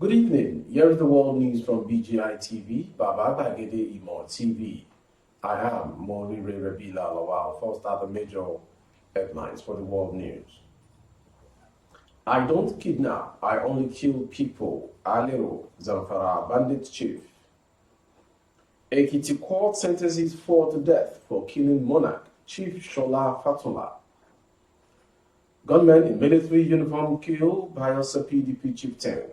Good evening. Here is the world news from BGI TV, Baba Bagede Imo TV. I am Mori Rebila Lawal. First are the major headlines for the world news. I don't kidnap, I only kill people. Alero, Zamfara bandit chief. Ekiti court sentences 4 to death for killing Monarch, Chief Shola Fatola. Gunmen in military uniform kill Bayelsa PDP chieftain.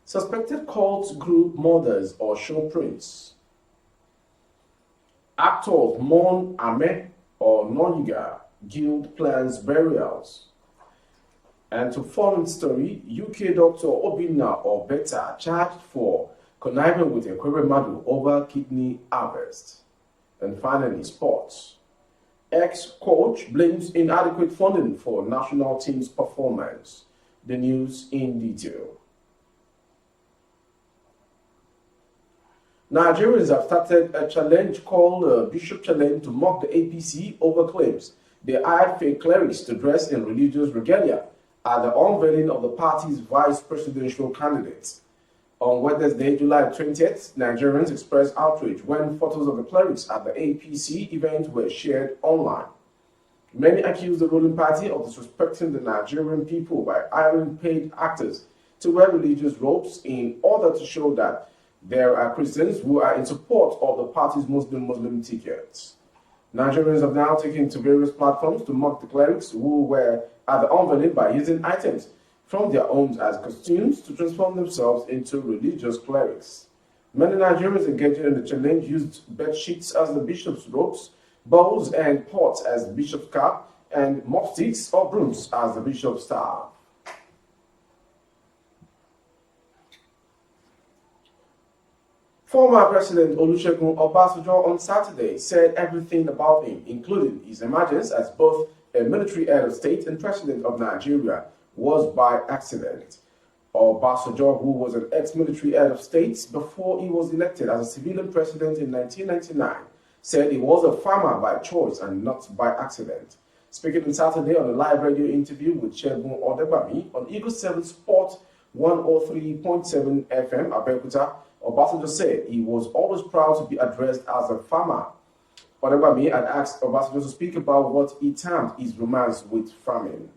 Suspected cult group murders or show prints. Actors mourn Ame or Noniga guild plans burials. And to foreign story, UK doctor Obinna or Beta charged for conniving with Ekwere Madu over kidney harvest. And finally, sports. Ex-coach blames inadequate funding for national team's performance. The news in detail. Nigerians have started a challenge called Bishop Challenge to mock the APC over claims they hired fake clerics to dress in religious regalia at the unveiling of the party's vice presidential candidates. On Wednesday, July 20th, Nigerians expressed outrage when photos of the clerics at the APC event were shared online. Many accused the ruling party of disrespecting the Nigerian people by hiring paid actors to wear religious robes in order to show that there are Christians who are in support of the party's Muslim tickets. Nigerians have now taken to various platforms to mock the clerics who were at the unveiling by using items from their homes as costumes to transform themselves into religious clerics. Many Nigerians engaging in the challenge used bed sheets as the bishop's robes, bowls and pots as the bishop's cap, and mop sticks or brooms as the bishop's staff. Former President Olusegun Obasanjo on Saturday said everything about him, including his emergence as both a military head of state and president of Nigeria, was by accident. Obasanjo, who was an ex-military head of state before he was elected as a civilian president in 1999, said he was a farmer by choice and not by accident. Speaking on Saturday on a live radio interview with Segun Odegbami on Eagle 7 Sport 103.7 FM Abeokuta, Obasanjo said he was always proud to be addressed as a farmer. Odegbami had asked Obasanjo to speak about what he termed his romance with farming.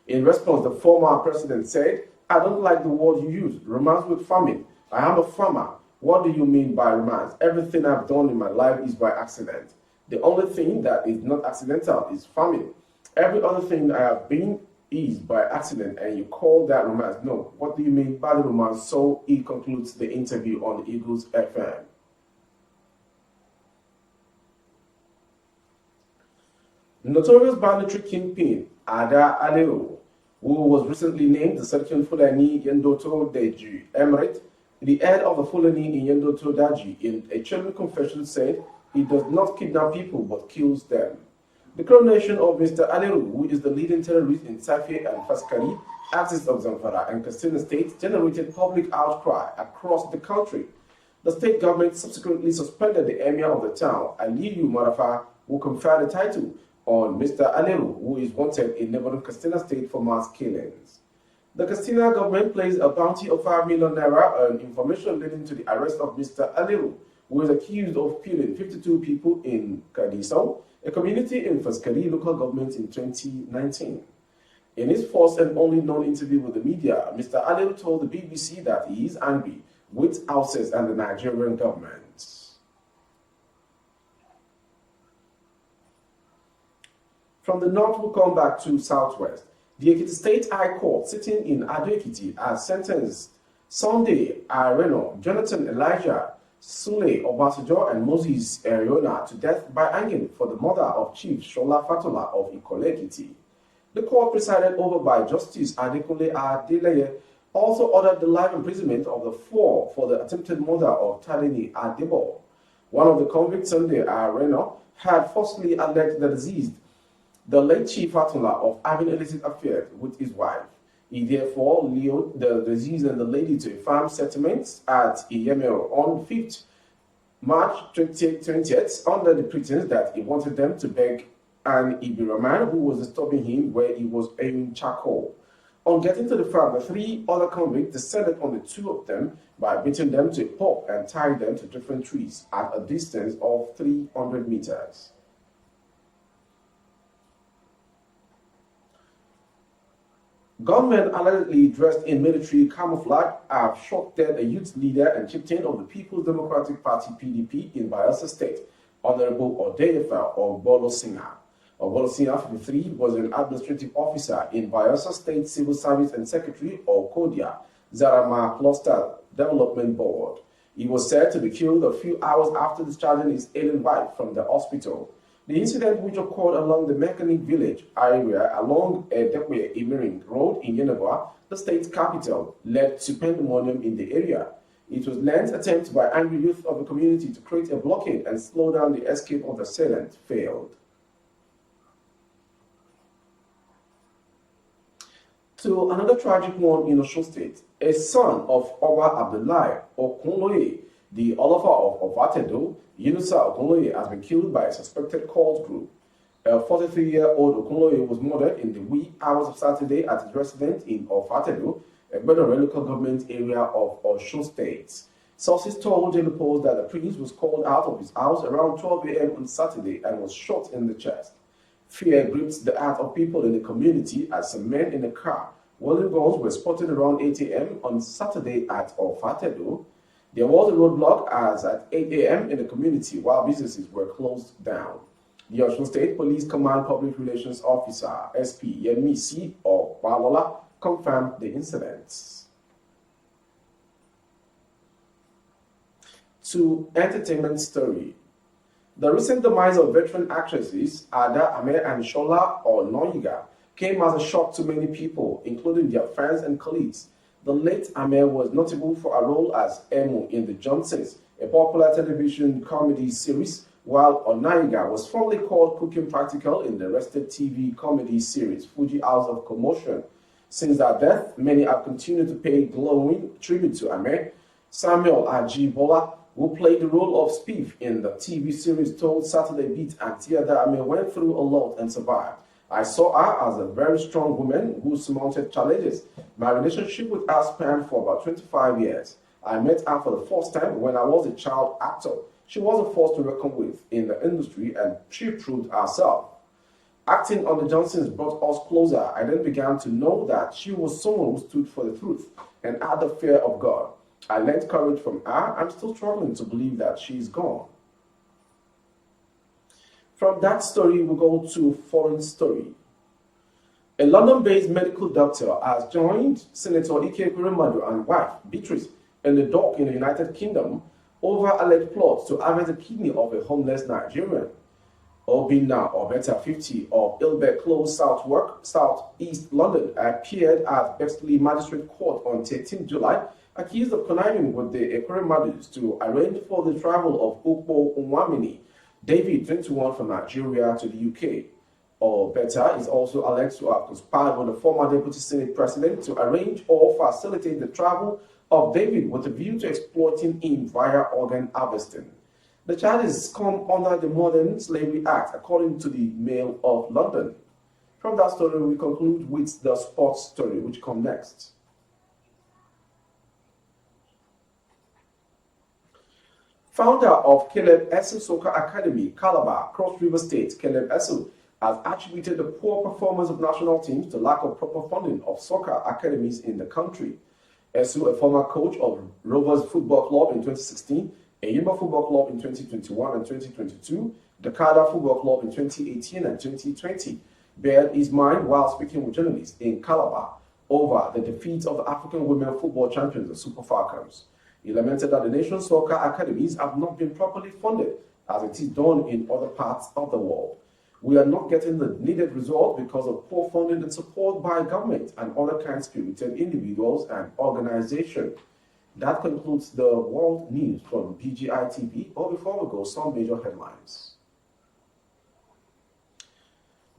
In response, the former president said, "I don't like the word you use, romance with farming. I am a farmer. What do you mean by romance? Everything I've done in my life is by accident. The only thing that is not accidental is farming. Every other thing I have been is by accident, and you call that romance? No. What do you mean by the romance?" So he concludes the interview on Eagles FM. Notorious banditry kingpin Ada Alero, who was recently named the second Fulani Yendoto Deji Emirate, the head of the Fulani in Yendoto Daji, in a chilling confession said he does not kidnap people but kills them. The coronation of Mr. Alero, who is the leading terrorist in Safi and Faskari, axis of Zamfara and Katsina states, generated public outcry across the country. The state government subsequently suspended the emir of the town, Aliyu Marafa, who conferred the title on Mr. Alero, who is wanted in neighboring Katsina state for mass killings. The Katsina government placed a bounty of 5 million naira on information leading to the arrest of Mr. Alero, who is accused of killing 52 people in Kadisau, a community in Faskari local government in 2019. In his first and only known interview with the media, Mr. Alero told the BBC that he is angry with houses and the Nigerian government. From the north, we'll come back to southwest. The Ekiti State High Court, sitting in Ado-Ekiti, has sentenced Sunday Areno, Jonathan Elijah, Sule Obasanjo, and Moses Eriona to death by hanging for the murder of Chief Shola Fatola of Ikole-Ekiti. The court, presided over by Justice Adekunle Adeleye, also ordered the life imprisonment of the four for the attempted murder of Tadeni Adebo. One of the convicts, Sunday Areno, had falsely alleged the deceased, the late Chief Fatola, of having illicit affairs with his wife. He therefore lured the deceased and the lady to a farm settlement at Iyemero on 5th March 2020 under the pretense that he wanted them to beg an Ibiraman who was disturbing him where he was aiming charcoal. On getting to the farm, the three other convicts descended on the two of them by beating them to a pulp and tying them to different trees at a distance of 300 meters. Gunmen allegedly dressed in military camouflage have shot dead a youth leader and chieftain of the People's Democratic Party (PDP) in Bayelsa State, Honorable Dêãth Obasanjo, 53, was an administrative officer in Bayelsa State Civil Service and Secretary of Kodia, Zarama Cluster Development Board. He was said to be killed a few hours after discharging his ailing wife from the hospital. The incident, which occurred along the Mechanic Village area along Dekwe Imiring Road in Yenagoa, the state's capital, led to pandemonium in the area. It was Lent's attempt by angry youth of the community to create a blockade and slow down the escape of the assailant failed. To another tragic one in Osun State, a son of Oba Abdullahi Okunloye, the Olofa of Ofatedo, Yunusa Okunloye, has been killed by a suspected cult group. A 43-year-old Okunloye was murdered in the wee hours of Saturday at his residence in Ofatedo, a Bedouin local government area of Osun State. Sources told Daily Post that the prince was called out of his house around 12 a.m. on Saturday and was shot in the chest. Fear gripped the heart of people in the community as some men in a car wielding guns were spotted around 8 a.m. on Saturday at Ofatedo. There was a roadblock as at 8 a.m. in the community while businesses were closed down. The Osun State Police Command Public Relations Officer, SP Yemisi Obalola, confirmed the incidents. To entertainment story. The recent demise of veteran actresses Ada Ame and Shola Onoyiga came as a shock to many people, including their friends and colleagues. The late Ame was notable for a role as Emu in The Johnsons, a popular television comedy series, while Onoyiga was formerly called Cooking Practical in the arrested TV comedy series Fuji House of Commotion. Since their death, many have continued to pay glowing tribute to Ame. Samuel Ajibola, who played the role of Spiff in the TV series, told Saturday Beat and Tia that Ame went through a lot and survived. I saw her as a very strong woman who surmounted challenges. My relationship with her spanned for about 25 years. I met her for the first time when I was a child actor. She was a force to reckon with in the industry and she proved herself. Acting on The Johnsons brought us closer. I then began to know that she was someone who stood for the truth and had the fear of God. I learned courage from her. I'm still struggling to believe that she's gone. From that story, we go to foreign story. A London-based medical doctor has joined Senator Ike Ekweremadu and wife, Beatrice, in the dock in the United Kingdom over alleged plots to harvest the kidney of a homeless Nigerian. Obinna Obeta, 50, of Ilbeck Close, South East London, appeared at Bexley Magistrate Court on 13 July, accused of conniving with the Ekweremadus to arrange for the travel of Ukpo Nwamini, David, 21, from Nigeria to the UK. Obeta is also alleged to have conspired with the former Deputy Senate President to arrange or facilitate the travel of David with a view to exploiting him via organ harvesting. The charges come under the Modern Slavery Act, according to the Mail of London. From that story, we conclude with the sports story, which comes next. Founder of Caleb Esu Soccer Academy, Calabar, Cross River State, Caleb Esu, has attributed the poor performance of national teams to lack of proper funding of soccer academies in the country. Esu, a former coach of Rovers Football Club in 2016, Eyimba Football Club in 2021 and 2022, Dakada Football Club in 2018 and 2020, bared his mind while speaking with journalists in Calabar over the defeat of the African women football champions, the Super Falcons. He lamented that the nation's soccer academies have not been properly funded as it is done in other parts of the world. We are not getting the needed result because of poor funding and support by government and other kind-spirited individuals and organizations. That concludes the world news from BGI TV. But before we go, some major headlines.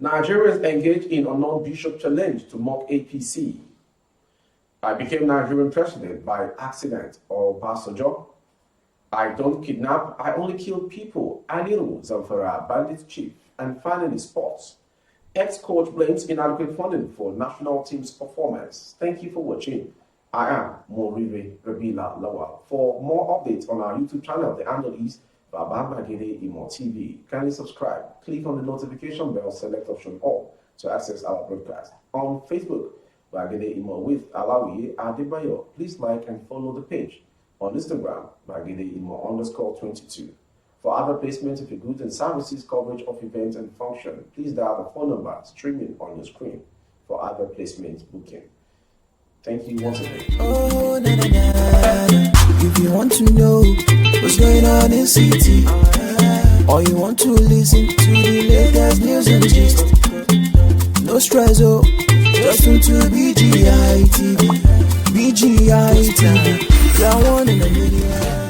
Nigerians engage in unknown bishop challenge to mock APC. I became Nigerian president by accident, Obasanjo. I don't kidnap, I only kill people. Aniru Zamfara, bandit chief, and finally sports. Ex-coach blames inadequate funding for national team's performance. Thank you for watching. I am Mûrd Rabila Lawal. For more updates on our YouTube channel, the handle is Baba Bagede Imo TV. Kindly subscribe. Click on the notification bell, select option all to access our broadcast. On Facebook, Bagede Imo with Alawi Adebayo. Please like and follow the page. On Instagram, Bagede Imo _22. For other placements of your goods and services, coverage of events and function, please dial the phone number streaming on your screen for other placement booking. Thank you once again. Oh, na, na, na. If you want to know what's going on in city, or you want to listen to the latest news and gist, no stress, oh, just tune to BGI TV. BGI TV, you're one in a million.